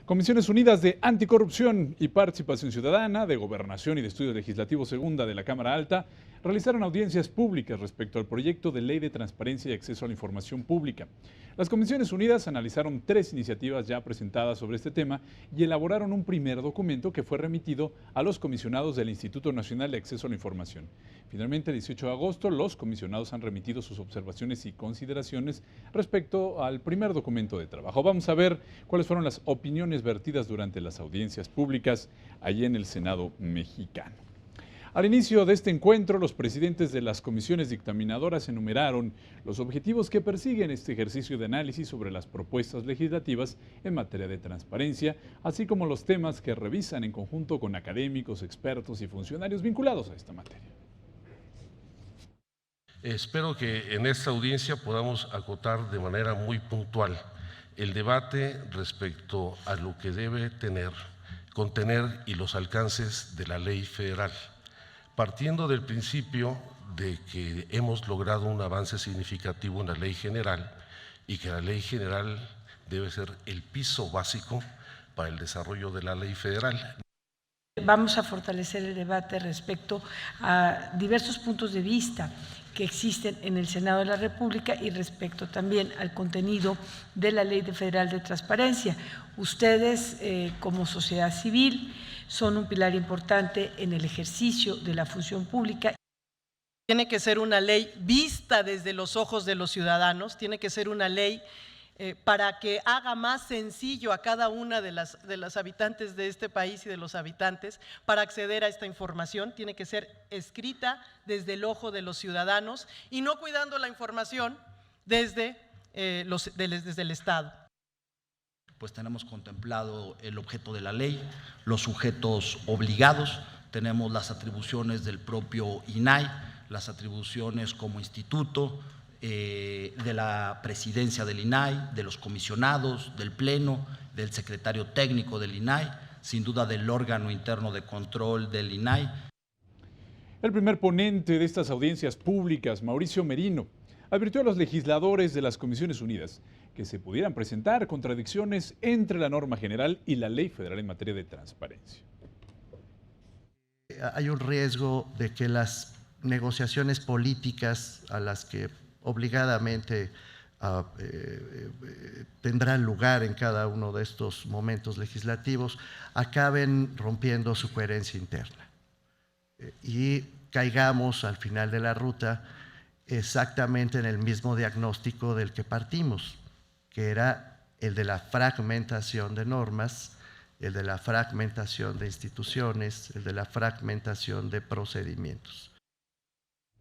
Comisiones Unidas de Anticorrupción y Participación Ciudadana, de Gobernación y de Estudios Legislativos Segunda de la Cámara Alta realizaron audiencias públicas respecto al proyecto de Ley de Transparencia y Acceso a la Información Pública. Las Comisiones Unidas analizaron 3 iniciativas ya presentadas sobre este tema y elaboraron un primer documento que fue remitido a los comisionados del Instituto Nacional de Acceso a la Información. Finalmente, el 18 de agosto, los comisionados han remitido sus observaciones y consideraciones respecto al primer documento de trabajo. Vamos a ver cuáles fueron las opiniones vertidas durante las audiencias públicas allí en el Senado mexicano. Al inicio de este encuentro, los presidentes de las comisiones dictaminadoras enumeraron los objetivos que persiguen este ejercicio de análisis sobre las propuestas legislativas en materia de transparencia, así como los temas que revisan en conjunto con académicos, expertos y funcionarios vinculados a esta materia. Espero que en esta audiencia podamos acotar de manera muy puntual el debate respecto a lo que debe contener y los alcances de la ley federal, partiendo del principio de que hemos logrado un avance significativo en la ley general y que la ley general debe ser el piso básico para el desarrollo de la ley federal. Vamos a fortalecer el debate respecto a diversos puntos de vista que existen en el Senado de la República y respecto también al contenido de la Ley Federal de Transparencia. Ustedes, como sociedad civil, son un pilar importante en el ejercicio de la función pública. Tiene que ser una ley vista desde los ojos de los ciudadanos, tiene que ser una ley para que haga más sencillo a cada una de las habitantes de este país y de los habitantes para acceder a esta información. Tiene que ser escrita desde el ojo de los ciudadanos y no cuidando la información desde el Estado. Pues tenemos contemplado el objeto de la ley, los sujetos obligados, tenemos las atribuciones del propio INAI, las atribuciones como instituto, de la presidencia del INAI, de los comisionados, del pleno, del secretario técnico del INAI, sin duda del órgano interno de control del INAI. El primer ponente de estas audiencias públicas, Mauricio Merino, advirtió a los legisladores de las Comisiones Unidas que se pudieran presentar contradicciones entre la norma general y la ley federal en materia de transparencia. Hay un riesgo de que las negociaciones políticas a las que obligadamente tendrán lugar en cada uno de estos momentos legislativos, acaben rompiendo su coherencia interna y caigamos al final de la ruta exactamente en el mismo diagnóstico del que partimos, que era el de la fragmentación de normas, el de la fragmentación de instituciones, el de la fragmentación de procedimientos.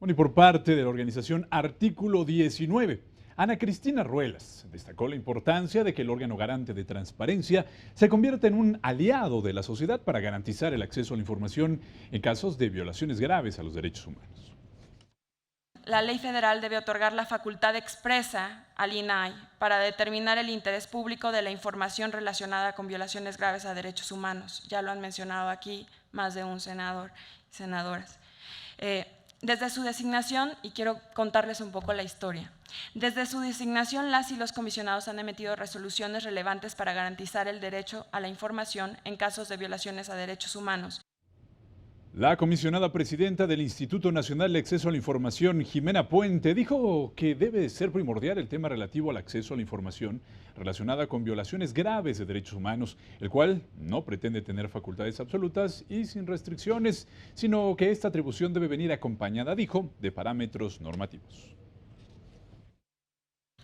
Bueno, y por parte de la organización Artículo 19, Ana Cristina Ruelas destacó la importancia de que el órgano garante de transparencia se convierta en un aliado de la sociedad para garantizar el acceso a la información en casos de violaciones graves a los derechos humanos. La ley federal debe otorgar la facultad expresa al INAI para determinar el interés público de la información relacionada con violaciones graves a derechos humanos. Ya lo han mencionado aquí más de un senador y senadoras. Desde su designación, y quiero contarles un poco la historia, desde su designación las y los comisionados han emitido resoluciones relevantes para garantizar el derecho a la información en casos de violaciones a derechos humanos. La comisionada presidenta del Instituto Nacional de Acceso a la Información, Jimena Puente, dijo que debe ser primordial el tema relativo al acceso a la información relacionada con violaciones graves de derechos humanos, el cual no pretende tener facultades absolutas y sin restricciones, sino que esta atribución debe venir acompañada, dijo, de parámetros normativos.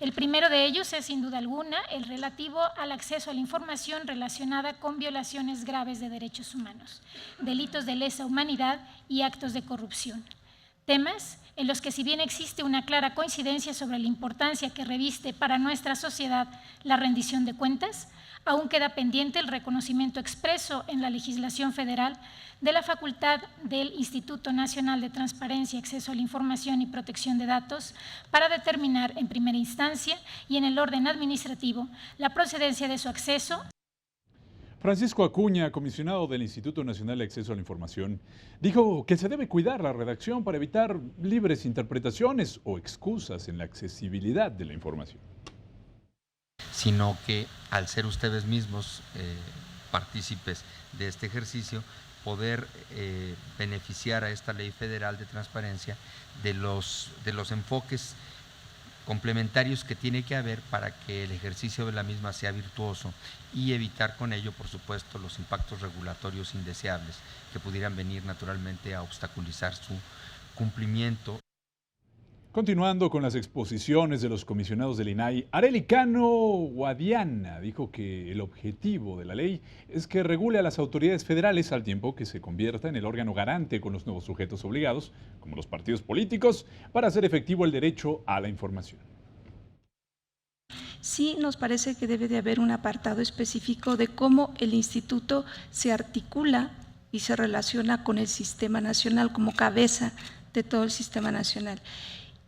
El primero de ellos es, sin duda alguna, el relativo al acceso a la información relacionada con violaciones graves de derechos humanos, delitos de lesa humanidad y actos de corrupción. Temas en los que, si bien existe una clara coincidencia sobre la importancia que reviste para nuestra sociedad la rendición de cuentas, aún queda pendiente el reconocimiento expreso en la legislación federal de la facultad del Instituto Nacional de Transparencia, Acceso a la Información y Protección de Datos para determinar en primera instancia y en el orden administrativo la procedencia de su acceso. Francisco Acuña, comisionado del Instituto Nacional de Acceso a la Información, dijo que se debe cuidar la redacción para evitar libres interpretaciones o excusas en la accesibilidad de la información. sino que al ser ustedes mismos partícipes de este ejercicio, poder beneficiar a esta ley federal de transparencia de los enfoques complementarios que tiene que haber para que el ejercicio de la misma sea virtuoso y evitar con ello, por supuesto, los impactos regulatorios indeseables que pudieran venir naturalmente a obstaculizar su cumplimiento. Continuando con las exposiciones de los comisionados del INAI, Arely Cano Guadiana dijo que el objetivo de la ley es que regule a las autoridades federales al tiempo que se convierta en el órgano garante con los nuevos sujetos obligados, como los partidos políticos, para hacer efectivo el derecho a la información. Sí, nos parece que debe de haber un apartado específico de cómo el instituto se articula y se relaciona con el sistema nacional como cabeza de todo el sistema nacional.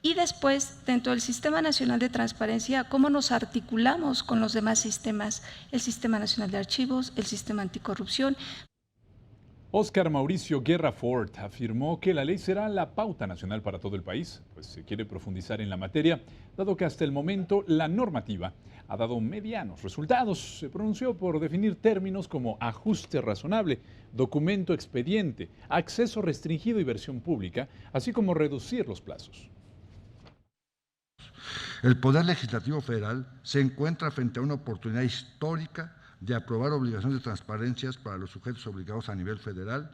Y después, dentro del Sistema Nacional de Transparencia, cómo nos articulamos con los demás sistemas, el Sistema Nacional de Archivos, el Sistema Anticorrupción. Óscar Mauricio Guerra Ford afirmó que la ley será la pauta nacional para todo el país, pues se quiere profundizar en la materia, dado que hasta el momento la normativa ha dado medianos resultados. Se pronunció por definir términos como ajuste razonable, documento expediente, acceso restringido y versión pública, así como reducir los plazos. El Poder Legislativo Federal se encuentra frente a una oportunidad histórica de aprobar obligaciones de transparencias para los sujetos obligados a nivel federal,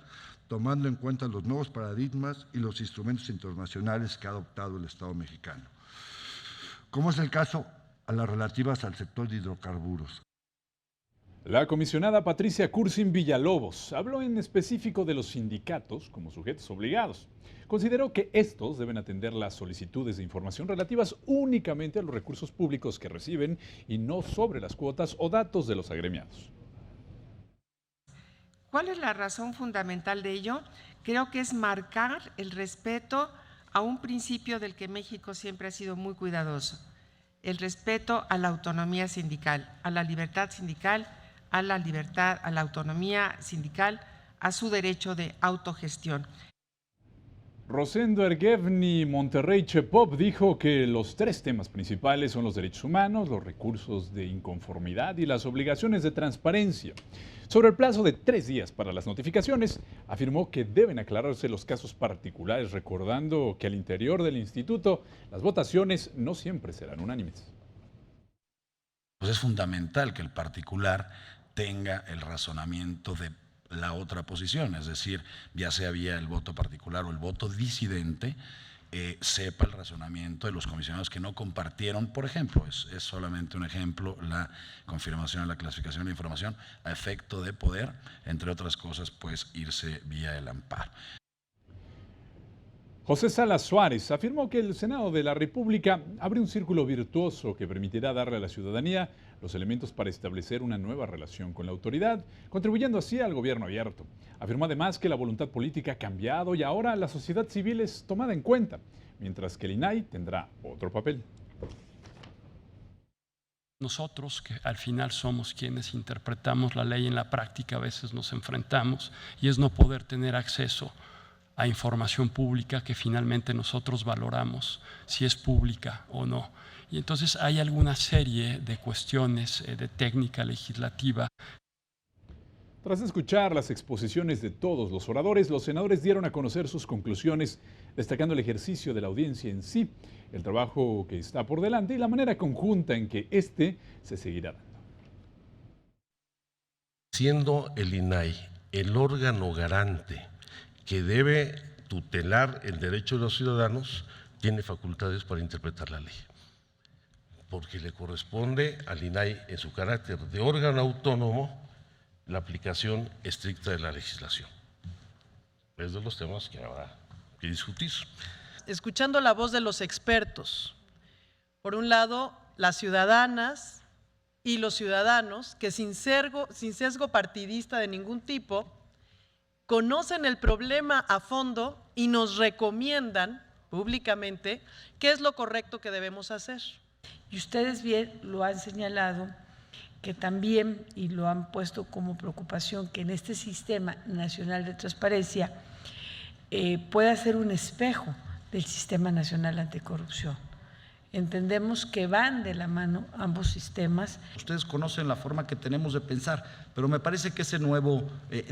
tomando en cuenta los nuevos paradigmas y los instrumentos internacionales que ha adoptado el Estado mexicano, como es el caso a las relativas al sector de hidrocarburos. La comisionada Patricia Cursin Villalobos habló en específico de los sindicatos como sujetos obligados. Consideró que estos deben atender las solicitudes de información relativas únicamente a los recursos públicos que reciben y no sobre las cuotas o datos de los agremiados. ¿Cuál es la razón fundamental de ello? Creo que es marcar el respeto a un principio del que México siempre ha sido muy cuidadoso, el respeto a la autonomía sindical, a la libertad sindical, a la libertad, a la autonomía sindical, a su derecho de autogestión. Rosendo Erguevni Monterrey Chepop dijo que los tres temas principales son los derechos humanos, los recursos de inconformidad y las obligaciones de transparencia. Sobre el plazo de 3 días para las notificaciones, afirmó que deben aclararse los casos particulares, recordando que al interior del instituto las votaciones no siempre serán unánimes. Pues es fundamental que el particular tenga el razonamiento de la otra posición, es decir, ya sea vía el voto particular o el voto disidente, sepa el razonamiento de los comisionados que no compartieron, por ejemplo, es solamente un ejemplo, la confirmación de la clasificación de información a efecto de poder, entre otras cosas, pues irse vía el amparo. José Salas Suárez afirmó que el Senado de la República abre un círculo virtuoso que permitirá darle a la ciudadanía los elementos para establecer una nueva relación con la autoridad, contribuyendo así al gobierno abierto. Afirmó además que la voluntad política ha cambiado y ahora la sociedad civil es tomada en cuenta, mientras que el INAI tendrá otro papel. Nosotros, que al final somos quienes interpretamos la ley en la práctica, a veces nos enfrentamos y es no poder tener acceso a información pública que finalmente nosotros valoramos si es pública o no. Y entonces hay alguna serie de cuestiones de técnica legislativa. Tras escuchar las exposiciones de todos los oradores, los senadores dieron a conocer sus conclusiones, destacando el ejercicio de la audiencia en sí, el trabajo que está por delante y la manera conjunta en que este se seguirá dando. Siendo el INAI el órgano garante que debe tutelar el derecho de los ciudadanos, tiene facultades para interpretar la ley, porque le corresponde al INAI, en su carácter de órgano autónomo, la aplicación estricta de la legislación. Es de los temas que habrá que discutir. Escuchando la voz de los expertos, por un lado, las ciudadanas y los ciudadanos que sin sesgo partidista de ningún tipo, conocen el problema a fondo y nos recomiendan públicamente qué es lo correcto que debemos hacer. Y ustedes bien lo han señalado, que también, y lo han puesto como preocupación, que en este Sistema Nacional de Transparencia pueda ser un espejo del Sistema Nacional Anticorrupción. Entendemos que van de la mano ambos sistemas. Ustedes conocen la forma que tenemos de pensar, pero me parece que ese nuevo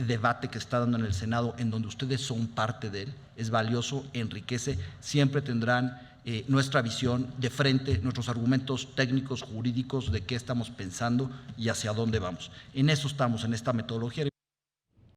debate que está dando en el Senado, en donde ustedes son parte de él, es valioso, enriquece, siempre tendrán nuestra visión de frente, nuestros argumentos técnicos, jurídicos, de qué estamos pensando y hacia dónde vamos. En eso estamos, en esta metodología.